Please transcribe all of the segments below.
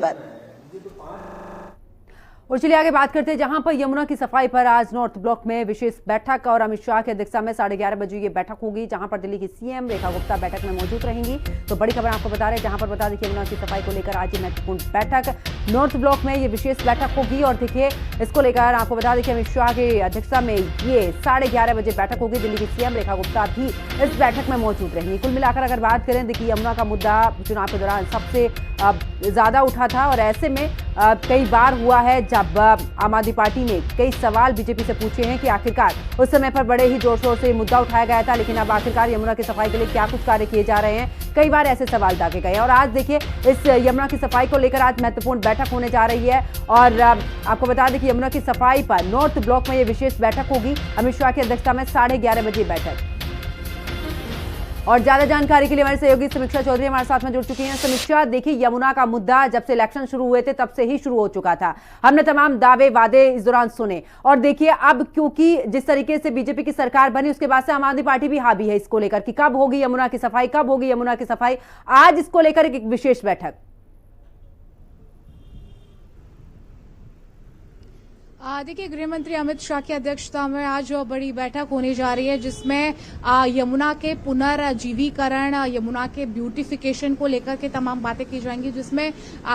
खबर। और चलिए आगे बात करते हैं, जहां पर यमुना की सफाई पर आज नॉर्थ ब्लॉक में विशेष बैठक और अमित शाह की अध्यक्षता में 11:30 बजे ये बैठक होगी, जहां पर दिल्ली की सीएम रेखा गुप्ता बैठक में मौजूद रहेंगी। तो बड़ी खबर आपको बता रहे हैं, जहां पर बता दें कि यमुना की सफाई को लेकर आज ये महत्वपूर्ण बैठक नॉर्थ ब्लॉक में ये विशेष बैठक होगी। और देखिए इसको लेकर आपको बता दें कि अमित शाह की अध्यक्षता में ये 11:30 बजे बैठक होगी। दिल्ली की सीएम रेखा गुप्ता भी इस बैठक में मौजूद रहेंगी। कुल मिलाकर अगर बात करें, देखिए यमुना का मुद्दा चुनाव के दौरान सबसे ज्यादा उठा था और ऐसे में कई बार हुआ है जब आम आदमी पार्टी ने कई सवाल बीजेपी से पूछे हैं कि आखिरकार उस समय पर बड़े ही जोर शोर से मुद्दा उठाया गया था, लेकिन अब आखिरकार यमुना की सफाई के लिए क्या कुछ कार्य किए जा रहे हैं, कई बार ऐसे सवाल दागे गए। और आज देखिए इस यमुना की सफाई को लेकर आज महत्वपूर्ण बैठक होने जा रही है। और आपको बता दें कि यमुना की सफाई पर नॉर्थ ब्लॉक में ये विशेष बैठक होगी, अमित शाह की अध्यक्षता में 11:30 बजे बैठक। और ज्यादा जानकारी के लिए हमारे सहयोगी समीक्षा चौधरी हमारे साथ में जुड़ चुकी हैं। समीक्षा, देखिए यमुना का मुद्दा जब से इलेक्शन शुरू हुए थे तब से ही शुरू हो चुका था, हमने तमाम दावे वादे इस दौरान सुने। और देखिए अब क्योंकि जिस तरीके से बीजेपी की सरकार बनी उसके बाद से आम आदमी पार्टी भी हावी है इसको लेकर कि कब होगी यमुना की सफाई, कब होगी यमुना की सफाई। आज इसको लेकर एक विशेष बैठक। देखिए गृह मंत्री अमित शाह की अध्यक्षता में आज बड़ी बैठक होने जा रही है, जिसमें यमुना के पुनर्जीवीकरण, यमुना के ब्यूटिफिकेशन को लेकर के तमाम बातें की जाएंगी, जिसमें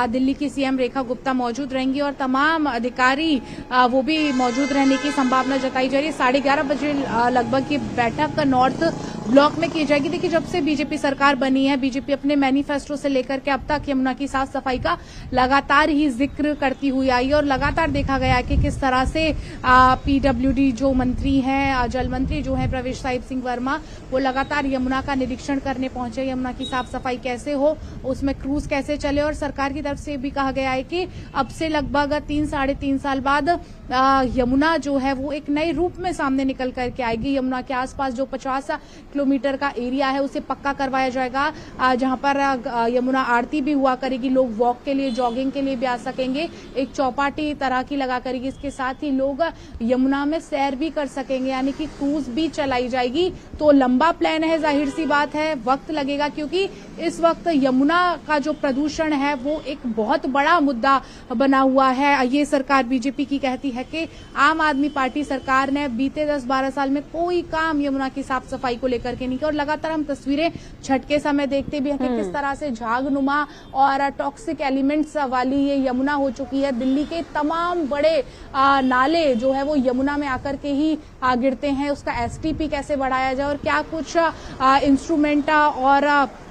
दिल्ली की सीएम रेखा गुप्ता मौजूद रहेंगी और तमाम अधिकारी वो भी मौजूद रहने की संभावना जताई जा रही है। 11:30 बजे लगभग ये बैठक नॉर्थ ब्लॉक में की जाएगी। देखिए जब से बीजेपी सरकार बनी है, बीजेपी अपने मैनिफेस्टो से लेकर के अब तक यमुना की साफ सफाई का लगातार ही जिक्र करती हुई आई है और लगातार देखा गया है कि किस तरह से पीडब्ल्यूडी जो मंत्री हैं, जल मंत्री जो हैं प्रवेश साहिब सिंह वर्मा, वो लगातार यमुना का निरीक्षण करने पहुंचे। यमुना की साफ सफाई कैसे हो, उसमें क्रूज कैसे चले। और सरकार की तरफ से भी कहा गया है कि अब से लगभग 3-3.5 साल बाद यमुना जो है वो एक नए रूप में सामने निकल करके आएगी। यमुना के आसपास जो 50 किलोमीटर का एरिया है उसे पक्का करवाया जाएगा, जहां पर यमुना आरती भी हुआ करेगी, लोग वॉक के लिए, जॉगिंग के लिए भी आ सकेंगे, एक चौपाटी तरह की लगा करेगी। इसके साथ ही लोग यमुना में सैर भी कर सकेंगे, यानी कि क्रूज भी चलाई जाएगी। तो लंबा प्लान है, जाहिर सी बात है वक्त लगेगा, क्योंकि इस वक्त यमुना का जो प्रदूषण है वो एक बहुत बड़ा मुद्दा बना हुआ है। ये सरकार बीजेपी की कहती है कि आम आदमी पार्टी सरकार ने बीते 10-12 साल में कोई काम यमुना की साफ सफाई को लेकर के नहीं किया। और लगातार हम तस्वीरें छठ के समय देखते भी हैं कि किस तरह से झागनुमा और टॉक्सिक एलिमेंट्स वाली ये यमुना हो चुकी है। दिल्ली के तमाम बड़े नाले जो है वो यमुना में आकर के ही गिरते हैं। उसका एसटीपी कैसे बढ़ाया जाए और क्या कुछ इंस्ट्रूमेंट और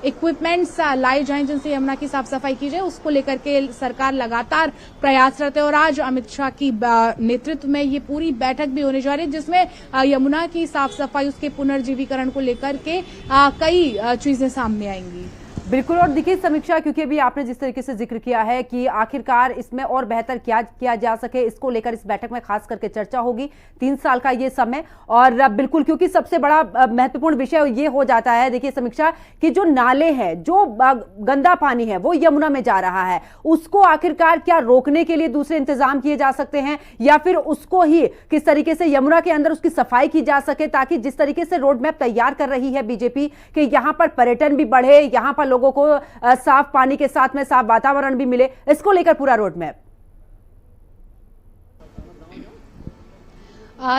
इक्विपमेंट्स लाए जाएं जिनसे यमुना की साफ सफाई की जाए, उसको लेकर के सरकार लगातार प्रयासरत है। और आज अमित शाह की नेतृत्व में ये पूरी बैठक भी होने जा रही है, जिसमें यमुना की साफ सफाई, उसके पुनर्जीवीकरण को लेकर के कई चीजें सामने आएंगी। बिल्कुल। और देखिए समीक्षा, क्योंकि अभी आपने जिस तरीके से जिक्र किया है कि आखिरकार इसमें और बेहतर क्या किया जा सके, इसको लेकर इस बैठक में खास करके चर्चा होगी। 3 साल का ये समय, और बिल्कुल क्योंकि सबसे बड़ा महत्वपूर्ण विषय ये हो जाता है, देखिए समीक्षा, कि जो नाले हैं, जो गंदा पानी है वो यमुना में जा रहा है, उसको आखिरकार क्या रोकने के लिए दूसरे इंतजाम किए जा सकते हैं, या फिर उसको ही किस तरीके से यमुना के अंदर उसकी सफाई की जा सके, ताकि जिस तरीके से रोड मैप तैयार कर रही है बीजेपी कि यहां पर पर्यटन भी बढ़े, यहां पर लोगों को साफ पानी के साथ में साफ वातावरण भी मिले, इसको लेकर पूरा रोड मैप।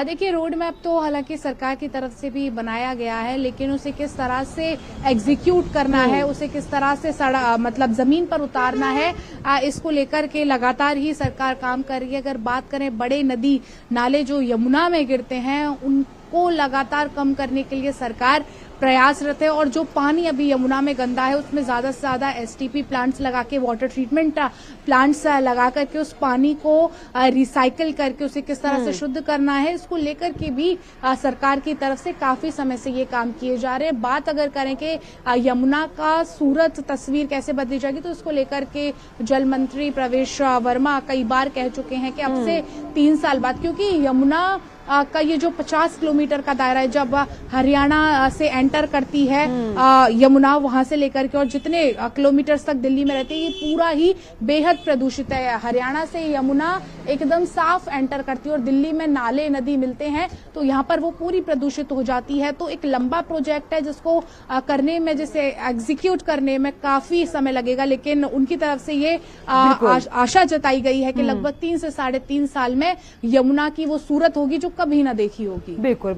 देखिए रोड मैप तो हालांकि सरकार की तरफ से भी बनाया गया है, लेकिन उसे किस तरह से एग्जीक्यूट करना है, उसे किस तरह से मतलब जमीन पर उतारना है, इसको लेकर के लगातार ही सरकार काम कर रही है। अगर बात करें बड़े नदी नाले जो यमुना में गिरते हैं, उनको लगातार कम करने के लिए सरकार प्रयासरत है। और जो पानी अभी यमुना में गंदा है उसमें ज्यादा से ज्यादा एसटीपी प्लांट्स लगा के, वाटर ट्रीटमेंट प्लांट्स लगा करके उस पानी को रिसाइकिल करके उसे किस तरह से शुद्ध करना है, इसको लेकर के भी सरकार की तरफ से काफी समय से ये काम किए जा रहे हैं। बात अगर करें कि यमुना का सूरत तस्वीर कैसे बदली जाएगी, तो इसको लेकर के जल मंत्री प्रवेश वर्मा कई बार कह चुके हैं कि अब से 3 साल बाद, क्योंकि यमुना का ये जो 50 किलोमीटर का दायरा है, जब हरियाणा से एंटर करती है यमुना, वहां से लेकर के और जितने किलोमीटर्स तक दिल्ली में रहती है, ये पूरा ही बेहद प्रदूषित है। हरियाणा से यमुना एकदम साफ एंटर करती है और दिल्ली में नाले नदी मिलते हैं तो यहाँ पर वो पूरी प्रदूषित हो जाती है। तो एक लंबा प्रोजेक्ट है जिसको करने में, जिसे एग्जीक्यूट करने में काफी समय लगेगा, लेकिन उनकी तरफ से ये आशा जताई गई है कि लगभग 3 से 3.5 साल में यमुना की वो सूरत होगी जो कभी ना देखी होगी। बिल्कुल।